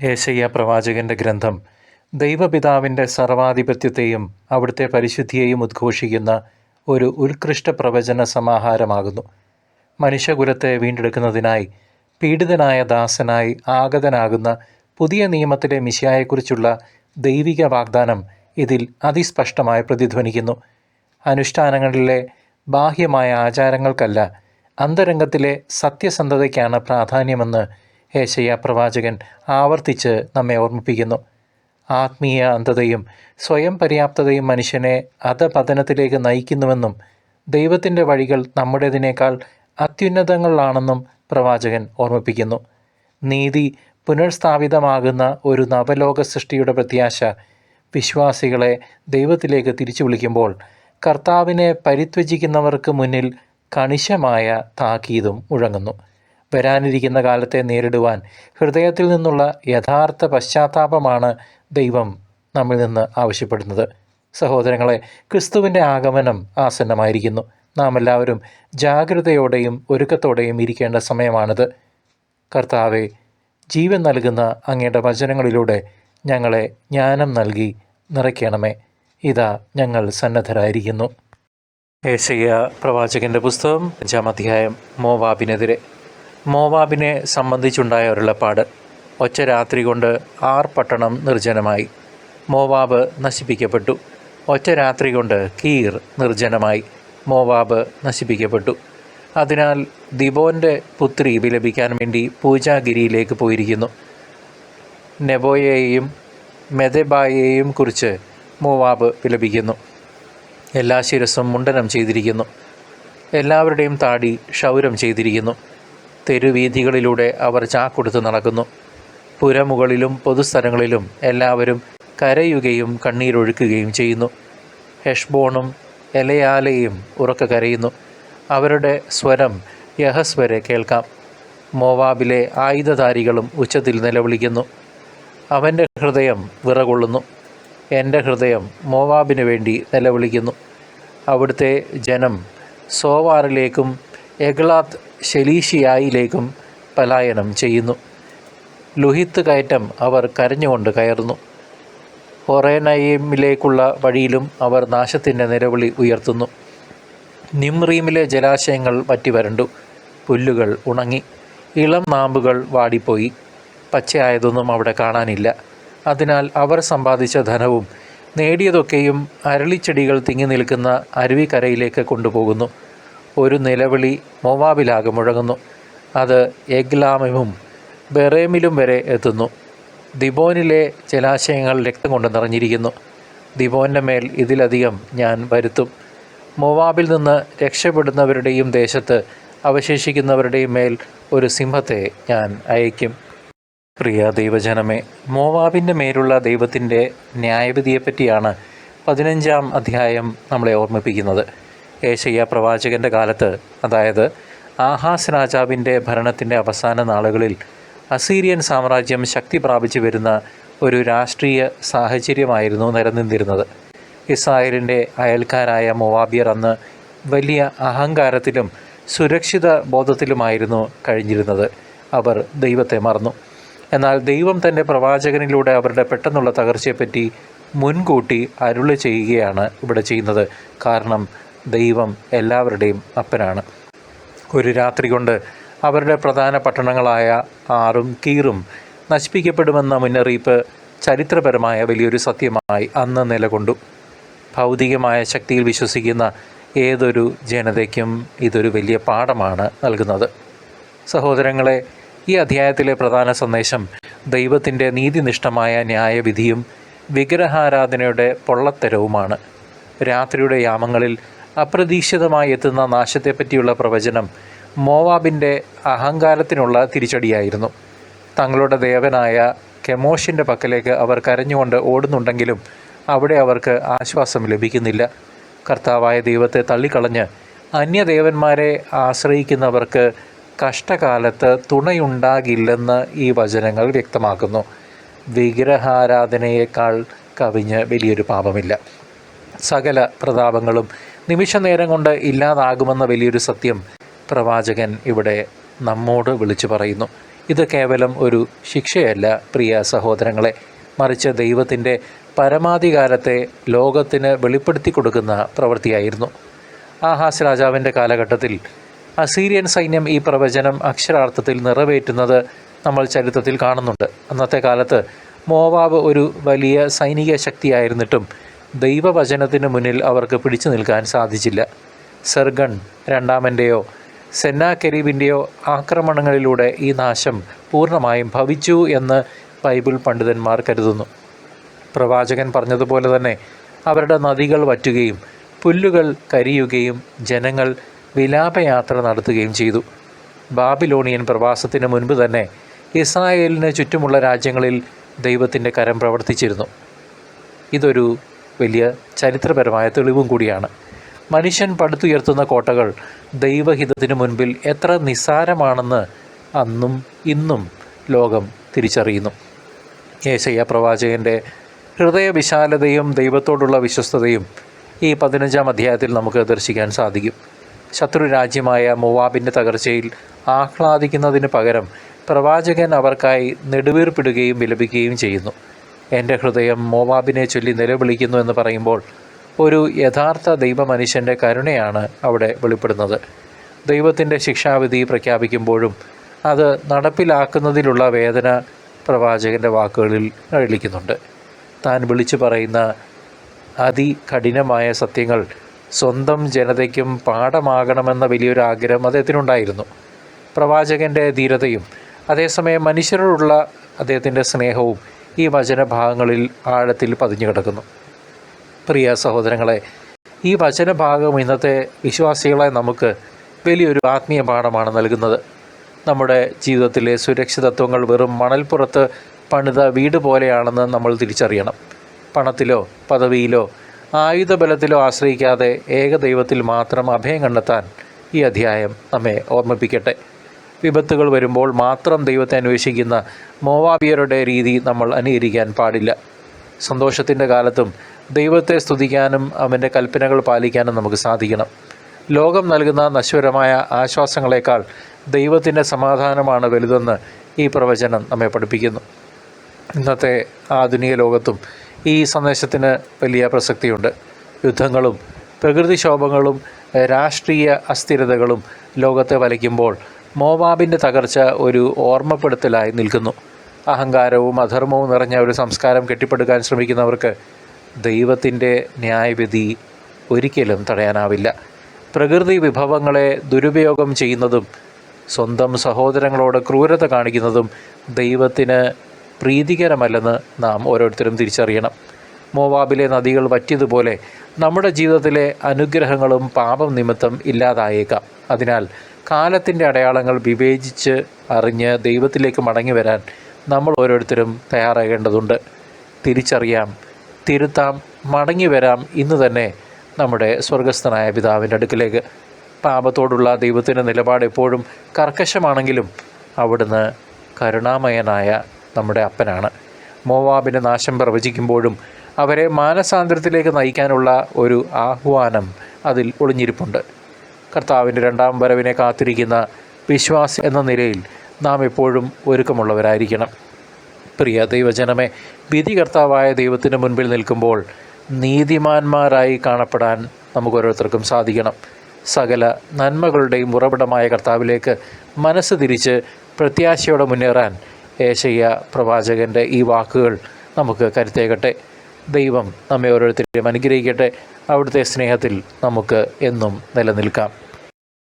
യേശയ്യാ പ്രവാചകന്റെ ഗ്രന്ഥം ദൈവപിതാവിൻ്റെ സർവാധിപത്യത്തെയും അവിടുത്തെ പരിശുദ്ധിയെയും ഉദ്ഘോഷിക്കുന്ന ഒരു ഉത്കൃഷ്ട പ്രവചന സമാഹാരമാകുന്നു. മനുഷ്യകുലത്തെ വീണ്ടെടുക്കുന്നതിനായി പീഡിതനായ ദാസനായി ആഗതനാകുന്ന പുതിയ നിയമത്തിലെ മിശിഹായെക്കുറിച്ചുള്ള ദൈവിക വാഗ്ദാനം ഇതിൽ അതിസ്പഷ്ടമായി പ്രതിധ്വനിക്കുന്നു. അനുഷ്ഠാനങ്ങളിലെ ബാഹ്യമായ ആചാരങ്ങൾക്കല്ല, അന്തരംഗത്തിലെ സത്യസന്ധതയ്ക്കാണ് പ്രാധാന്യമെന്ന് യേശയ്യാ പ്രവാചകൻ ആവർത്തിച്ച് നമ്മെ ഓർമ്മിപ്പിക്കുന്നു. ആത്മീയ അന്ധതയും സ്വയം പര്യാപ്തതയും മനുഷ്യനെ അധപതനത്തിലേക്ക് നയിക്കുന്നുവെന്നും ദൈവത്തിൻ്റെ വഴികൾ നമ്മുടേതിനേക്കാൾ അത്യുന്നതങ്ങളിലാണെന്നും പ്രവാചകൻ ഓർമ്മിപ്പിക്കുന്നു. നീതി പുനഃസ്ഥാപിതമാകുന്ന ഒരു നവലോക സൃഷ്ടിയുടെ പ്രത്യാശ വിശ്വാസികളെ ദൈവത്തിലേക്ക് തിരിച്ചു വിളിക്കുമ്പോൾ കർത്താവിനെ പരിത്യജിക്കുന്നവർക്ക് മുന്നിൽ കണിശമായ താക്കീതും മുഴങ്ങുന്നു. വരാനിരിക്കുന്ന കാലത്തെ നേരിടുവാൻ ഹൃദയത്തിൽ നിന്നുള്ള യഥാർത്ഥ പശ്ചാത്താപമാണ് ദൈവം നമ്മിൽ നിന്ന് ആവശ്യപ്പെടുന്നത്. സഹോദരങ്ങളെ, ക്രിസ്തുവിൻ്റെ ആഗമനം ആസന്നമായിരിക്കുന്നു. നാം എല്ലാവരും ജാഗ്രതയോടെയും ഒരുക്കത്തോടെയും ഇരിക്കേണ്ട സമയമാണിത്. കർത്താവെ, ജീവൻ നൽകുന്ന അങ്ങയുടെ വചനങ്ങളിലൂടെ ഞങ്ങളെ ജ്ഞാനം നൽകി നിറയ്ക്കണമേ. ഇതാ ഞങ്ങൾ സന്നദ്ധരായിരിക്കുന്നു. യേശയ്യാ പ്രവാചകൻ്റെ പുസ്തകം 5-ാം അധ്യായം. മോവാബിനെതിരെ. മോവാബിനെ സംബന്ധിച്ചുണ്ടായ അരുളപ്പാട്. ഒറ്റ രാത്രി കൊണ്ട് പട്ടണം നിർജ്ജനമായി. മോവാബ് നശിപ്പിക്കപ്പെട്ടു. ഒറ്റ രാത്രി കൊണ്ട് കീർ നിർജ്ജനമായി. മോവാബ് നശിപ്പിക്കപ്പെട്ടു. അതിനാൽ ദിബോൻ്റെ പുത്രി വിലപിക്കാൻ വേണ്ടി പൂജാഗിരിയിലേക്ക് പോയിരിക്കുന്നു. നെബോയെയും മെദെബായെയും കുറിച്ച് മോവാബ് വിലപിക്കുന്നു. എല്ലാ ശിരസ്സും മുണ്ടനം ചെയ്തിരിക്കുന്നു. എല്ലാവരുടെയും താടി ക്ഷൗരം ചെയ്തിരിക്കുന്നു. തെരുവീഥികളിലൂടെ അവർ ചാക്കൊടുത്ത് നടക്കുന്നു. പുരമുകളിലും പൊതുസ്ഥലങ്ങളിലും എല്ലാവരും കരയുകയും കണ്ണീരൊഴുക്കുകയും ചെയ്യുന്നു. ഹെഷ്ബോണും എലയാലയും ഉറക്കെ കരയുന്നു. അവരുടെ സ്വരം യഹസ് വരെ കേൾക്കാം. മോവാബിലെ ആയുധധാരികളും ഉച്ചത്തിൽ നിലവിളിക്കുന്നു. അവൻ്റെ ഹൃദയം വിറകൊള്ളുന്നു. എൻ്റെ ഹൃദയം മോവാബിന് വേണ്ടി നിലവിളിക്കുന്നു. അവിടുത്തെ ജനം സോവാറിലേക്കും എഗ്ലാത്ത് ശെലീഷിയായിലേക്കും പലായനം ചെയ്യുന്നു. ലുഹിത്ത് കയറ്റം അവർ കരഞ്ഞുകൊണ്ട് കയറുന്നു. ഹൊറേനയിമിലേക്കുള്ള വഴിയിലും അവർ നാശത്തിൻ്റെ നിലവിളി ഉയർത്തുന്നു. നിമ്രീമിലെ ജലാശയങ്ങൾ വറ്റി വരണ്ടു. പുല്ലുകൾ ഉണങ്ങി. ഇളം നാമ്പുകൾ വാടിപ്പോയി. പച്ചയായതൊന്നും അവിടെ കാണാനില്ല. അതിനാൽ അവർ സമ്പാദിച്ച ധനവും നേടിയതൊക്കെയും അരളിച്ചെടികൾ തിങ്ങി നിൽക്കുന്ന അരുവിക്കരയിലേക്ക് കൊണ്ടുപോകുന്നു. ഒരു നിലവിളി മോവാബിലാകെ മുഴങ്ങുന്നു. അത് എഗ്ലാമിലും ബെറേമിലും വരെ എത്തുന്നു. ദിബോനിലെ ജലാശയങ്ങൾ രക്തം കൊണ്ട് നിറഞ്ഞിരിക്കുന്നു. ദിബോൻ്റെ മേൽ ഇതിലധികം ഞാൻ വരുത്തും. മോവാബിൽ നിന്ന് രക്ഷപ്പെടുന്നവരുടെയും ദേശത്ത് അവശേഷിക്കുന്നവരുടെയും മേൽ ഒരു സിംഹത്തെ ഞാൻ അയക്കും. പ്രിയ ദൈവജനമേ, മോവാബിൻ്റെ മേലുള്ള ദൈവത്തിൻ്റെ ന്യായവിധിയെപ്പറ്റിയാണ് 15-ാം അധ്യായം നമ്മളെ ഓർമ്മിപ്പിക്കുന്നത്. യേശയ്യാ പ്രവാചകൻ്റെ കാലത്ത്, അതായത് ആഹാസ് രാജാവിൻ്റെ ഭരണത്തിൻ്റെ അവസാന നാളുകളിൽ അസീരിയൻ സാമ്രാജ്യം ശക്തി പ്രാപിച്ചു വരുന്ന ഒരു രാഷ്ട്രീയ സാഹചര്യമായിരുന്നു നിലനിന്നിരുന്നത്. ഇസ്രായേലിൻ്റെ അയൽക്കാരായ മോവാബിയർ അന്ന് വലിയ അഹങ്കാരത്തിലും സുരക്ഷിത ബോധത്തിലുമായിരുന്നു കഴിഞ്ഞിരുന്നത്. അവർ ദൈവത്തെ മറന്നു. എന്നാൽ ദൈവം തൻ്റെ പ്രവാചകനിലൂടെ അവരുടെ പെട്ടെന്നുള്ള തകർച്ചയെപ്പറ്റി മുൻകൂട്ടി അരുളി ചെയ്യുകയാണ് ഇവിടെ ചെയ്യുന്നത്. കാരണം ദൈവം എല്ലാവരുടെയും അപ്പനാണ്. ഒരു രാത്രി കൊണ്ട് അവരുടെ പ്രധാന പട്ടണങ്ങളായ ആറും കീറും നശിപ്പിക്കപ്പെടുമെന്ന മുന്നറിയിപ്പ് ചരിത്രപരമായ വലിയൊരു സത്യമായി അന്ന് നിലകൊണ്ടു. ഭൗതികമായ ശക്തിയിൽ വിശ്വസിക്കുന്ന ഏതൊരു ജനതയ്ക്കും ഇതൊരു വലിയ പാഠമാണ് നൽകുന്നത്. സഹോദരങ്ങളെ, ഈ അധ്യായത്തിലെ പ്രധാന സന്ദേശം ദൈവത്തിൻ്റെ നീതിനിഷ്ഠമായ ന്യായവിധിയും വിഗ്രഹാരാധനയുടെ പൊള്ളത്തരവുമാണ്. രാത്രിയുടെ യാമങ്ങളിൽ അപ്രതീക്ഷിതമായി എത്തുന്ന നാശത്തെപ്പറ്റിയുള്ള പ്രവചനം മോവാബിൻ്റെ അഹങ്കാരത്തിനുള്ള തിരിച്ചടിയായിരുന്നു. തങ്ങളുടെ ദേവനായ കെമോഷിൻ്റെ പക്കലേക്ക് അവർ കരഞ്ഞുകൊണ്ട് ഓടുന്നുണ്ടെങ്കിലും അവിടെ അവർക്ക് ആശ്വാസം ലഭിക്കുന്നില്ല. കർത്താവായ ദൈവത്തെ തള്ളിക്കളഞ്ഞ് അന്യദേവന്മാരെ ആശ്രയിക്കുന്നവർക്ക് കഷ്ടകാലത്ത് തുണയുണ്ടാകില്ലെന്ന് ഈ വചനങ്ങൾ വ്യക്തമാക്കുന്നു. വിഗ്രഹാരാധനയേക്കാൾ കവിഞ്ഞ് വലിയൊരു പാപമില്ല. സകല പ്രതാപങ്ങളും നിമിഷനേരം കൊണ്ട് ഇല്ലാതാകുമെന്ന വലിയൊരു സത്യം പ്രവാചകൻ ഇവിടെ നമ്മോട് വിളിച്ചു പറയുന്നു. ഇത് കേവലം ഒരു ശിക്ഷയല്ല പ്രിയ സഹോദരങ്ങളെ, മറിച്ച് ദൈവത്തിൻ്റെ പരമാധികാരത്തെ ലോകത്തിന് വെളിപ്പെടുത്തി കൊടുക്കുന്ന പ്രവൃത്തിയായിരുന്നു. ആഹാസ് രാജാവിൻ്റെ കാലഘട്ടത്തിൽ അസീരിയൻ സൈന്യം ഈ പ്രവചനം അക്ഷരാർത്ഥത്തിൽ നിറവേറ്റുന്നത് നമ്മൾ ചരിത്രത്തിൽ കാണുന്നുണ്ട്. അന്നത്തെ കാലത്ത് മോവാബ് ഒരു വലിയ സൈനിക ശക്തിയായിരുന്നിട്ടും ദൈവവചനത്തിന് മുന്നിൽ അവർക്ക് പിടിച്ചു നിൽക്കാൻ സാധിച്ചില്ല. സർഗൺ രണ്ടാമൻ്റെയോ സെന്നാകെരീബിൻ്റെയോ ആക്രമണങ്ങളിലൂടെ ഈ നാശം പൂർണ്ണമായും ഭവിച്ചു എന്ന് ബൈബിൾ പണ്ഡിതന്മാർ കരുതുന്നു. പ്രവാചകൻ പറഞ്ഞതുപോലെ തന്നെ അവരുടെ നദികൾ വറ്റുകയും പുല്ലുകൾ കരിയുകയും ജനങ്ങൾ വിലാപയാത്ര നടത്തുകയും ചെയ്തു. ബാബിലോണിയൻ പ്രവാസത്തിന് മുൻപ് തന്നെ ഇസ്രായേലിന് ചുറ്റുമുള്ള രാജ്യങ്ങളിൽ ദൈവത്തിൻ്റെ കരം പ്രവർത്തിച്ചിരുന്നു. ഇതൊരു വലിയ ചരിത്രപരമായ തെളിവും കൂടിയാണ്. മനുഷ്യൻ പടുത്തുയർത്തുന്ന കോട്ടകൾ ദൈവഹിതത്തിനു മുൻപിൽ എത്ര നിസ്സാരമാണെന്ന് അന്നും ഇന്നും ലോകം തിരിച്ചറിയുന്നു. യേശയ്യാ പ്രവാചകൻ്റെ ഹൃദയവിശാലതയും ദൈവത്തോടുള്ള വിശ്വസ്തതയും ഈ 15-ാം അധ്യായത്തിൽ നമുക്ക് ദർശിക്കാൻ സാധിക്കും. ശത്രു രാജ്യമായ മോവാബിൻ്റെ തകർച്ചയിൽ ആഹ്ലാദിക്കുന്നതിന് പകരം പ്രവാചകൻ അവർക്കായി നെടുവീർപ്പിടുകയും വിലപിക്കുകയും ചെയ്യുന്നു. എൻ്റെ ഹൃദയം മോവാബിനെ ചൊല്ലി നിലവിളിക്കുന്നു എന്ന് പറയുമ്പോൾ ഒരു യഥാർത്ഥ ദൈവമനുഷ്യൻ്റെ കരുണയാണ് അവിടെ വെളിപ്പെടുന്നത്. ദൈവത്തിൻ്റെ ശിക്ഷാവിധി പ്രഖ്യാപിക്കുമ്പോഴും അത് നടപ്പിലാക്കുന്നതിലുള്ള വേദന പ്രവാചകൻ്റെ വാക്കുകളിൽ നിഴലിക്കുന്നുണ്ട്. താൻ വിളിച്ചു പറയുന്ന അതികഠിനമായ സത്യങ്ങൾ സ്വന്തം ജനതയ്ക്കും പാഠമാകണമെന്ന വലിയൊരു ആഗ്രഹം അദ്ദേഹത്തിനുണ്ടായിരുന്നു. പ്രവാചകൻ്റെ ധീരതയും അതേസമയം മനുഷ്യരോടുള്ള അദ്ദേഹത്തിൻ്റെ സ്നേഹവും ഈ വചനഭാഗങ്ങളിൽ ആഴത്തിൽ പതിഞ്ഞു കിടക്കുന്നു. പ്രിയ സഹോദരങ്ങളെ, ഈ വചനഭാഗം ഇന്നത്തെ വിശ്വാസികളായ നമുക്ക് വലിയൊരു ആത്മീയ പാഠമാണ് നൽകുന്നത്. നമ്മുടെ ജീവിതത്തിലെ സുരക്ഷിതത്വങ്ങൾ വെറും മണൽപ്പുറത്ത് പണിത വീട് പോലെയാണെന്ന് നമ്മൾ തിരിച്ചറിയണം. പണത്തിലോ പദവിയിലോ ആയുധബലത്തിലോ ആശ്രയിക്കാതെ ഏകദൈവത്തിൽ മാത്രം അഭയം കണ്ടെത്താൻ ഈ അധ്യായം നമ്മെ ഓർമ്മിപ്പിക്കട്ടെ. വിപത്തുകൾ വരുമ്പോൾ മാത്രം ദൈവത്തെ അന്വേഷിക്കുന്ന മോവാബിയരുടെ രീതി നമ്മൾ അനുകരിക്കാൻ പാടില്ല. സന്തോഷത്തിൻ്റെ കാലത്തും ദൈവത്തെ സ്തുതിക്കാനും അവൻ്റെ കൽപ്പനകൾ പാലിക്കാനും നമുക്ക് സാധിക്കണം. ലോകം നൽകുന്ന നശ്വരമായ ആശ്വാസങ്ങളെക്കാൾ ദൈവത്തിൻ്റെ സമാധാനമാണ് വലുതെന്ന് ഈ പ്രവചനം നമ്മെ പഠിപ്പിക്കുന്നു. ഇന്നത്തെ ആധുനിക ലോകത്തും ഈ സന്ദേശത്തിന് വലിയ പ്രസക്തിയുണ്ട്. യുദ്ധങ്ങളും പ്രകൃതിക്ഷോഭങ്ങളും രാഷ്ട്രീയ അസ്ഥിരതകളും ലോകത്തെ വലയ്ക്കുമ്പോൾ മോവാബിൻ്റെ തകർച്ച ഒരു ഓർമ്മപ്പെടുത്തലായി നിൽക്കുന്നു. അഹങ്കാരവും അധർമ്മവും നിറഞ്ഞ ഒരു സംസ്കാരം കെട്ടിപ്പടുക്കാൻ ശ്രമിക്കുന്നവർക്ക് ദൈവത്തിൻ്റെ ന്യായവിധി ഒരിക്കലും തടയാനാവില്ല. പ്രകൃതി വിഭവങ്ങളെ ദുരുപയോഗം ചെയ്യുന്നതും സ്വന്തം സഹോദരങ്ങളോട് ക്രൂരത കാണിക്കുന്നതും ദൈവത്തിന് പ്രീതികരമല്ലെന്ന് നാം ഓരോരുത്തരും തിരിച്ചറിയണം. മോവാബിലെ നദികൾ വറ്റിയതുപോലെ നമ്മുടെ ജീവിതത്തിലെ അനുഗ്രഹങ്ങളും പാപം നിമിത്തം ഇല്ലാതായേക്കാം. അതിനാൽ കാലത്തിൻ്റെ അടയാളങ്ങൾ വിവേചിച്ച് അറിഞ്ഞ് ദൈവത്തിലേക്ക് മടങ്ങി വരാൻ നമ്മൾ ഓരോരുത്തരും തയ്യാറാകേണ്ടതുണ്ട്. തിരിച്ചറിയാം, തിരുത്താം, മടങ്ങി വരാം ഇന്ന് തന്നെ നമ്മുടെ സ്വർഗസ്ഥനായ പിതാവിൻ്റെ അടുക്കിലേക്ക്. പാപത്തോടുള്ള ദൈവത്തിൻ്റെ നിലപാട് എപ്പോഴും കർക്കശമാണെങ്കിലും അവിടുന്ന് കരുണാമയനായ നമ്മുടെ അപ്പനാണ്. മോവാബിൻ്റെ നാശം പ്രവചിക്കുമ്പോഴും അവരെ മാനസാന്തരത്തിലേക്ക് നയിക്കാനുള്ള ഒരു ആഹ്വാനം അതിൽ ഒളിഞ്ഞിരിപ്പുണ്ട്. കർത്താവിൻ്റെ 2ാം വരവിനെ കാത്തിരിക്കുന്ന വിശ്വാസി എന്ന നിലയിൽ നാം എപ്പോഴും ഒരുക്കമുള്ളവരായിരിക്കണം. പ്രിയ ദൈവജനമേ, വിധികർത്താവായ ദൈവത്തിന് മുൻപിൽ നിൽക്കുമ്പോൾ നീതിമാന്മാരായി കാണപ്പെടാൻ നമുക്ക് ഓരോരുത്തർക്കും സാധിക്കണം. സകല നന്മകളുടെയും ഉറവിടമായ കർത്താവിലേക്ക് മനസ്സ് തിരിച്ച് പ്രത്യാശയോടെ മുന്നേറാൻ യേശയ്യാ പ്രവാചകൻ്റെ ഈ വാക്കുകൾ നമുക്ക് കരുത്തേകട്ടെ. ദൈവം നമ്മെ ഓരോരുത്തരെയും അനുഗ്രഹിക്കട്ടെ. അവിടുത്തെ സ്നേഹത്തിൽ നമുക്ക് എന്നും നിലനിൽക്കാം.